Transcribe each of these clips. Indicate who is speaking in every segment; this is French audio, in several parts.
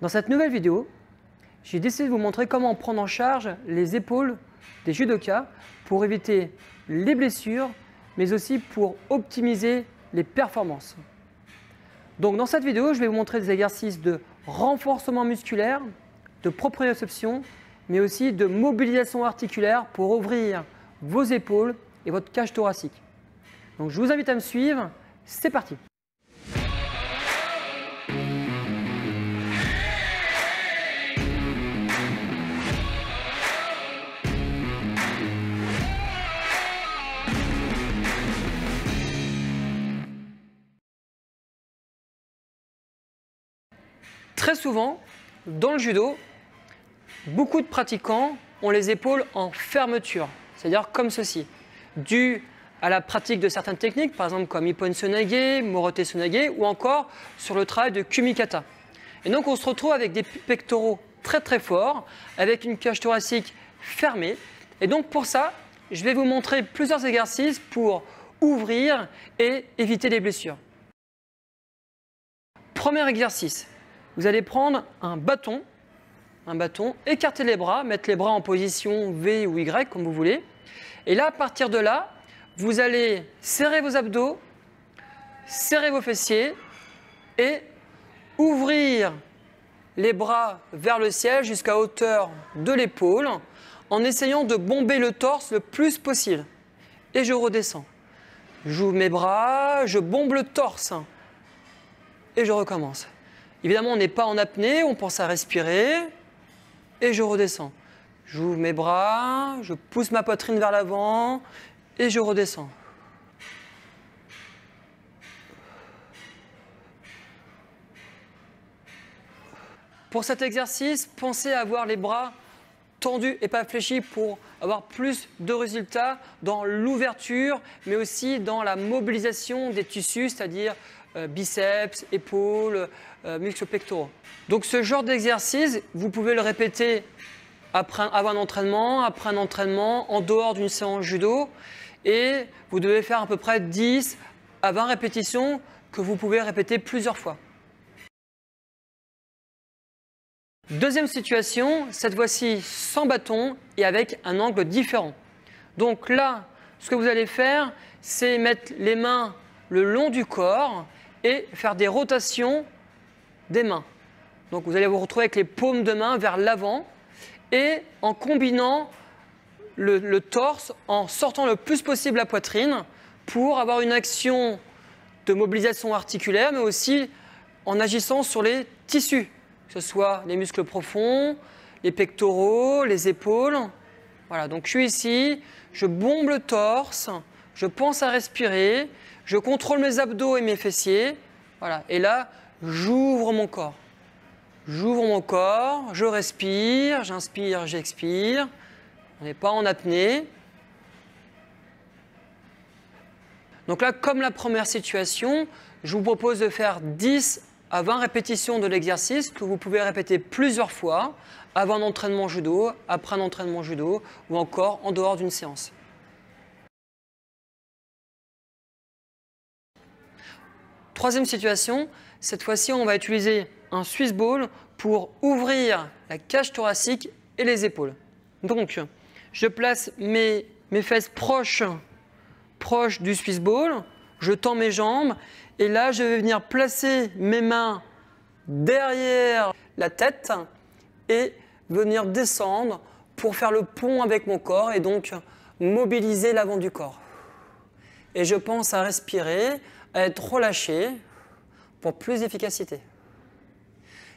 Speaker 1: Dans cette nouvelle vidéo, j'ai décidé de vous montrer comment prendre en charge les épaules des judokas pour éviter les blessures, mais aussi pour optimiser les performances. Donc dans cette vidéo, je vais vous montrer des exercices de renforcement musculaire, de proprioception, mais aussi de mobilisation articulaire pour ouvrir vos épaules et votre cage thoracique. Donc je vous invite à me suivre, c'est parti! Très souvent, dans le judo, beaucoup de pratiquants ont les épaules en fermeture, c'est-à-dire comme ceci, dû à la pratique de certaines techniques, par exemple comme Ippon Sonage, Morote Sonage, ou encore sur le travail de Kumikata. Et donc on se retrouve avec des pectoraux très très forts, avec une cage thoracique fermée. Et donc pour ça, je vais vous montrer plusieurs exercices pour ouvrir et éviter les blessures. Premier exercice. Vous allez prendre un bâton, écarter les bras, mettre les bras en position V ou Y comme vous voulez. Et là, à partir de là, vous allez serrer vos abdos, serrer vos fessiers et ouvrir les bras vers le ciel jusqu'à hauteur de l'épaule en essayant de bomber le torse le plus possible. Et je redescends. J'ouvre mes bras, je bombe le torse et je recommence. Évidemment, on n'est pas en apnée, on pense à respirer et je redescends. J'ouvre mes bras, je pousse ma poitrine vers l'avant et je redescends. Pour cet exercice, pensez à avoir les bras tendus et pas fléchis pour avoir plus de résultats dans l'ouverture, mais aussi dans la mobilisation des tissus, c'est-à-dire biceps, épaules, muscles pectoraux. Donc ce genre d'exercice, vous pouvez le répéter avant un entraînement, après un entraînement, en dehors d'une séance judo. Et vous devez faire à peu près 10 à 20 répétitions que vous pouvez répéter plusieurs fois. Deuxième situation, cette fois-ci sans bâton et avec un angle différent. Donc là, ce que vous allez faire, c'est mettre les mains le long du corps et faire des rotations des mains. Donc vous allez vous retrouver avec les paumes de main vers l'avant et en combinant le torse, en sortant le plus possible la poitrine pour avoir une action de mobilisation articulaire, mais aussi en agissant sur les tissus, que ce soit les muscles profonds, les pectoraux, les épaules. Voilà, donc je suis ici, je bombe le torse, je pense à respirer, je contrôle mes abdos et mes fessiers. Voilà, et là, j'ouvre mon corps. J'ouvre mon corps, je respire, j'inspire, j'expire. On n'est pas en apnée. Donc là, comme la première situation, je vous propose de faire 10 à 20 répétitions de l'exercice que vous pouvez répéter plusieurs fois avant un entraînement judo, après un entraînement judo ou encore en dehors d'une séance. Troisième situation, cette fois-ci, on va utiliser un Swiss ball pour ouvrir la cage thoracique et les épaules. Donc, je place mes fesses proches du Swiss ball, je tends mes jambes et là, je vais venir placer mes mains derrière la tête et venir descendre pour faire le pont avec mon corps et donc mobiliser l'avant du corps. Et je pense à respirer, à être relâché pour plus d'efficacité.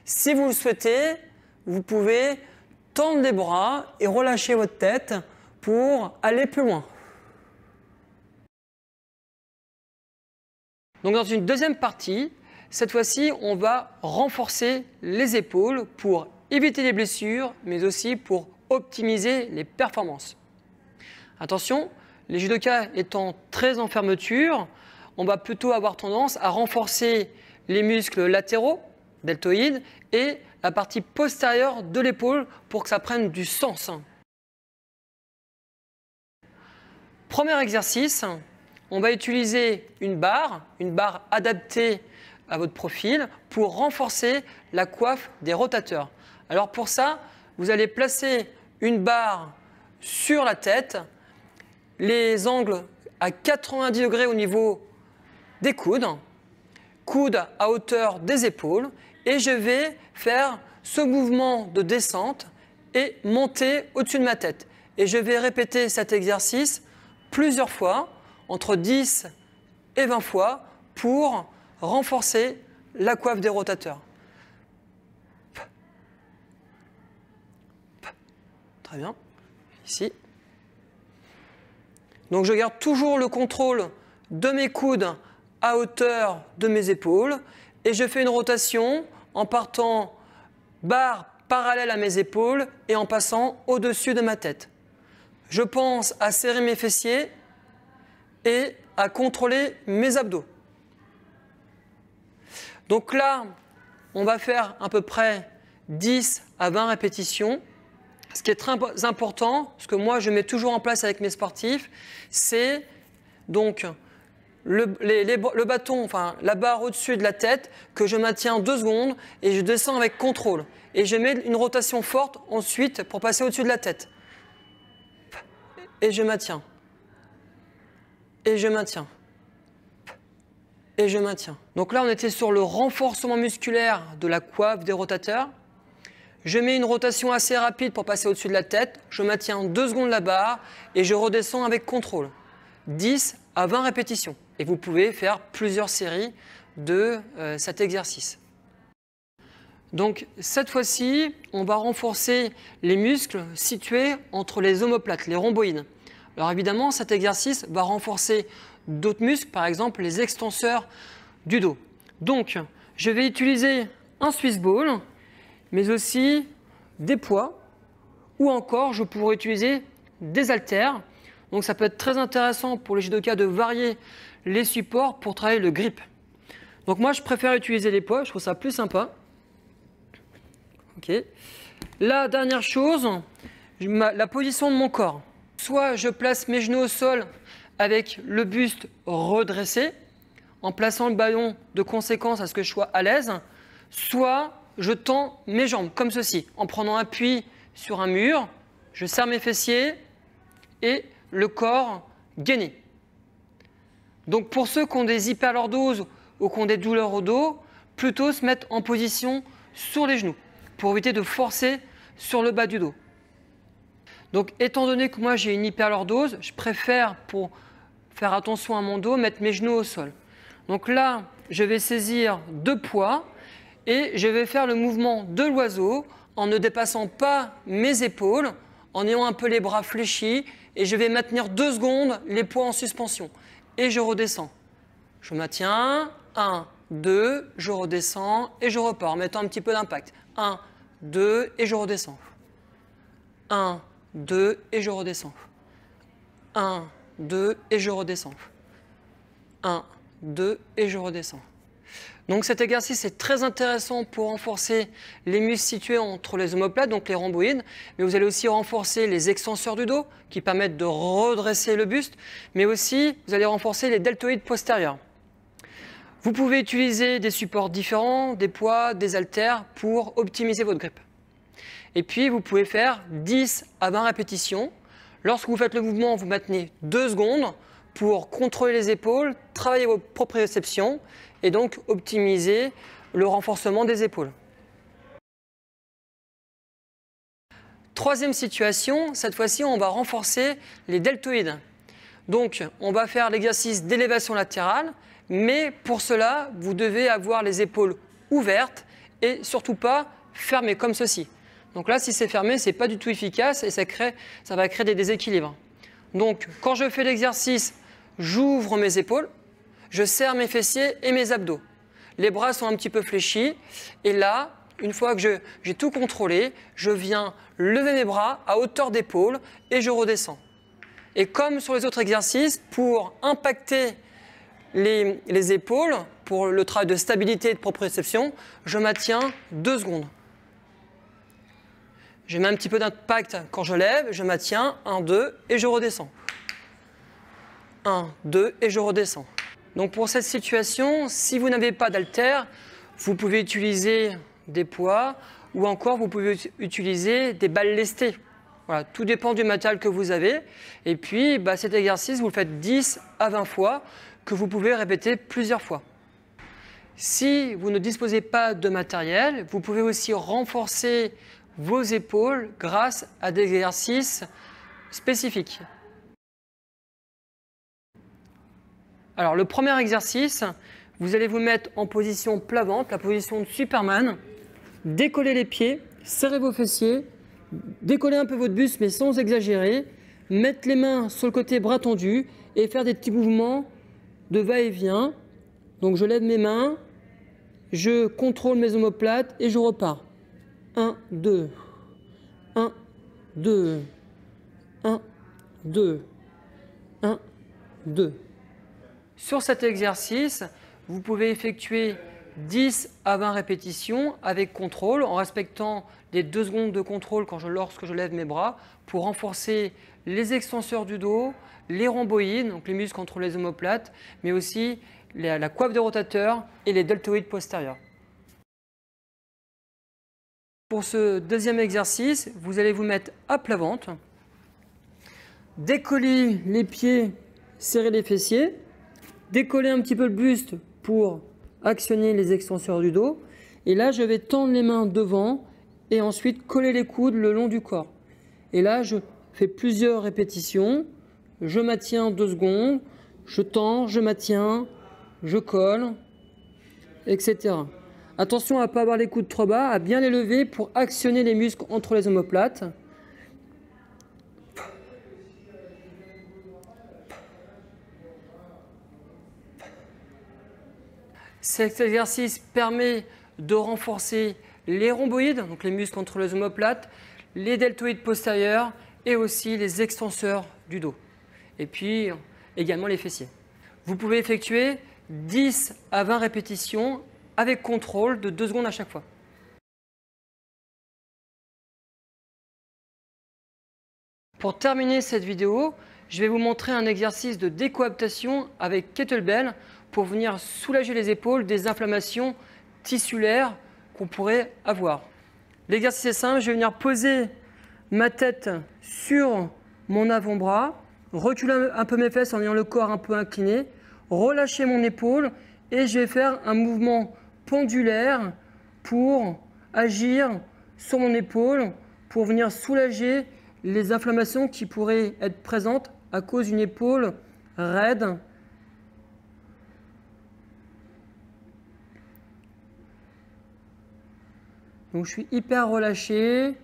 Speaker 1: Si vous le souhaitez, vous pouvez tendre les bras et relâcher votre tête pour aller plus loin. Donc dans une deuxième partie, cette fois-ci, on va renforcer les épaules pour éviter les blessures, mais aussi pour optimiser les performances. Attention, les judokas étant très en fermeture, on va plutôt avoir tendance à renforcer les muscles latéraux, deltoïdes, et la partie postérieure de l'épaule pour que ça prenne du sens. Premier exercice, on va utiliser une barre adaptée à votre profil pour renforcer la coiffe des rotateurs. Alors pour ça, vous allez placer une barre sur la tête, les angles à 90 degrés au niveau des coudes, coudes à hauteur des épaules, et je vais faire ce mouvement de descente et monter au-dessus de ma tête. Et je vais répéter cet exercice plusieurs fois, entre 10 et 20 fois, pour renforcer la coiffe des rotateurs. Très bien. Ici. Donc je garde toujours le contrôle de mes coudes à hauteur de mes épaules et je fais une rotation en partant barre parallèle à mes épaules et en passant au-dessus de ma tête. Je pense à serrer mes fessiers et à contrôler mes abdos. Donc là, on va faire à peu près 10 à 20 répétitions. Ce qui est très important, ce que moi je mets toujours en place avec mes sportifs, c'est donc le bâton, enfin la barre au-dessus de la tête, que je maintiens 2 secondes et je descends avec contrôle. Et je mets une rotation forte ensuite pour passer au-dessus de la tête. Et je maintiens. Et je maintiens. Et je maintiens. Donc là, on était sur le renforcement musculaire de la coiffe des rotateurs. Je mets une rotation assez rapide pour passer au-dessus de la tête. Je maintiens 2 secondes la barre et je redescends avec contrôle. 10 à 20 répétitions. Et vous pouvez faire plusieurs séries de cet exercice. Donc cette fois-ci, on va renforcer les muscles situés entre les omoplates, les rhomboïdes. Alors évidemment, cet exercice va renforcer d'autres muscles, par exemple les extenseurs du dos. Donc, je vais utiliser un Swiss ball, mais aussi des poids, ou encore je pourrais utiliser des haltères. Donc ça peut être très intéressant pour les judokas de varier les supports pour travailler le grip. Donc moi, je préfère utiliser les poids, je trouve ça plus sympa. Okay. La dernière chose, la position de mon corps. Soit je place mes genoux au sol avec le buste redressé, en plaçant le ballon de conséquence à ce que je sois à l'aise, soit je tends mes jambes comme ceci, en prenant appui sur un mur, je serre mes fessiers et le corps gainé. Donc pour ceux qui ont des hyperlordoses ou qui ont des douleurs au dos, plutôt se mettre en position sur les genoux, pour éviter de forcer sur le bas du dos. Donc étant donné que moi j'ai une hyperlordose, je préfère, pour faire attention à mon dos, mettre mes genoux au sol. Donc là, je vais saisir 2 poids et je vais faire le mouvement de l'oiseau en ne dépassant pas mes épaules, en ayant un peu les bras fléchis, et je vais maintenir 2 secondes les poids en suspension. Et je redescends. Je maintiens, 1, 2, je redescends et je repars en mettant un petit peu d'impact. 1, 2 et je redescends. 1, 2 et je redescends. 1, 2 et je redescends. 1, 2 et je redescends. Donc cet exercice est très intéressant pour renforcer les muscles situés entre les omoplates, donc les rhomboïdes, mais vous allez aussi renforcer les extenseurs du dos qui permettent de redresser le buste, mais aussi vous allez renforcer les deltoïdes postérieurs. Vous pouvez utiliser des supports différents, des poids, des haltères pour optimiser votre grip. Et puis vous pouvez faire 10 à 20 répétitions. Lorsque vous faites le mouvement, vous maintenez 2 secondes pour contrôler les épaules, travailler vos proprioceptions et donc optimiser le renforcement des épaules. Troisième situation, cette fois-ci, on va renforcer les deltoïdes. Donc, on va faire l'exercice d'élévation latérale, mais pour cela, vous devez avoir les épaules ouvertes et surtout pas fermées comme ceci. Donc là, si c'est fermé, ce n'est pas du tout efficace et ça va créer des déséquilibres. Donc, quand je fais l'exercice, j'ouvre mes épaules, je serre mes fessiers et mes abdos. Les bras sont un petit peu fléchis et là, une fois que j'ai tout contrôlé, je viens lever mes bras à hauteur d'épaule et je redescends. Et comme sur les autres exercices, pour impacter les épaules, pour le travail de stabilité et de proprioception, je maintiens 2 secondes. Je mets un petit peu d'impact quand je lève, je maintiens 1, 2 et je redescends. 1, 2 et je redescends. Donc pour cette situation, si vous n'avez pas d'haltère, vous pouvez utiliser des poids ou encore vous pouvez utiliser des balles lestées. Voilà, tout dépend du matériel que vous avez. Et puis cet exercice, vous le faites 10 à 20 fois, que vous pouvez répéter plusieurs fois. Si vous ne disposez pas de matériel, vous pouvez aussi renforcer vos épaules grâce à des exercices spécifiques. Alors le premier exercice, vous allez vous mettre en position plat-ventre, la position de Superman. Décollez les pieds, serrez vos fessiers, décollez un peu votre buste mais sans exagérer. Mettre les mains sur le côté bras tendus et faire des petits mouvements de va-et-vient. Donc je lève mes mains, je contrôle mes omoplates et je repars. 1, 2, 1, 2, 1, 2, 1, 2. Sur cet exercice, vous pouvez effectuer 10 à 20 répétitions avec contrôle, en respectant les 2 secondes de contrôle lorsque je lève mes bras, pour renforcer les extenseurs du dos, les rhomboïdes, donc les muscles entre les omoplates, mais aussi la coiffe de rotateur et les deltoïdes postérieurs. Pour ce deuxième exercice, vous allez vous mettre à plat ventre, décoller les pieds, serrer les fessiers, décoller un petit peu le buste pour actionner les extenseurs du dos. Et là, je vais tendre les mains devant et ensuite coller les coudes le long du corps. Et là, je fais plusieurs répétitions. Je maintiens 2 secondes, je tends, je maintiens, je colle, etc. Attention à ne pas avoir les coudes trop bas, à bien les lever pour actionner les muscles entre les omoplates. Cet exercice permet de renforcer les rhomboïdes, donc les muscles entre les omoplates, les deltoïdes postérieurs et aussi les extenseurs du dos. Et puis également les fessiers. Vous pouvez effectuer 10 à 20 répétitions avec contrôle de 2 secondes à chaque fois. Pour terminer cette vidéo, je vais vous montrer un exercice de décoaptation avec kettlebell pour venir soulager les épaules des inflammations tissulaires qu'on pourrait avoir. L'exercice est simple, je vais venir poser ma tête sur mon avant-bras, reculer un peu mes fesses en ayant le corps un peu incliné, relâcher mon épaule et je vais faire un mouvement pendulaire pour agir sur mon épaule pour venir soulager les inflammations qui pourraient être présentes à cause d'une épaule raide. Donc je suis hyper relâché,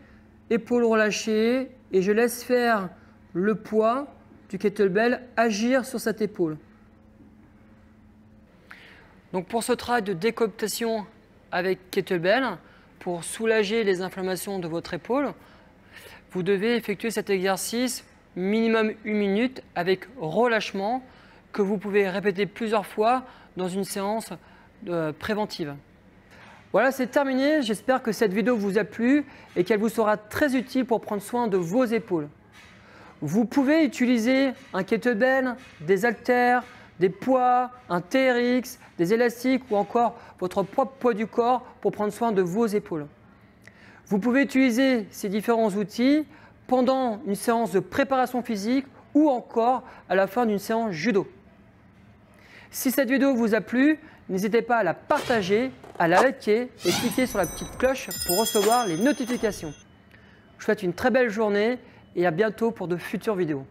Speaker 1: épaule relâchée et je laisse faire le poids du kettlebell agir sur cette épaule. Donc pour ce travail de décoaptation avec kettlebell, pour soulager les inflammations de votre épaule, vous devez effectuer cet exercice minimum 1 minute avec relâchement que vous pouvez répéter plusieurs fois dans une séance préventive. Voilà, c'est terminé. J'espère que cette vidéo vous a plu et qu'elle vous sera très utile pour prendre soin de vos épaules. Vous pouvez utiliser un kettlebell, des haltères, des poids, un TRX, des élastiques ou encore votre propre poids du corps pour prendre soin de vos épaules. Vous pouvez utiliser ces différents outils pendant une séance de préparation physique ou encore à la fin d'une séance judo. Si cette vidéo vous a plu, n'hésitez pas à la partager, à la liker et cliquer sur la petite cloche pour recevoir les notifications. Je vous souhaite une très belle journée et à bientôt pour de futures vidéos.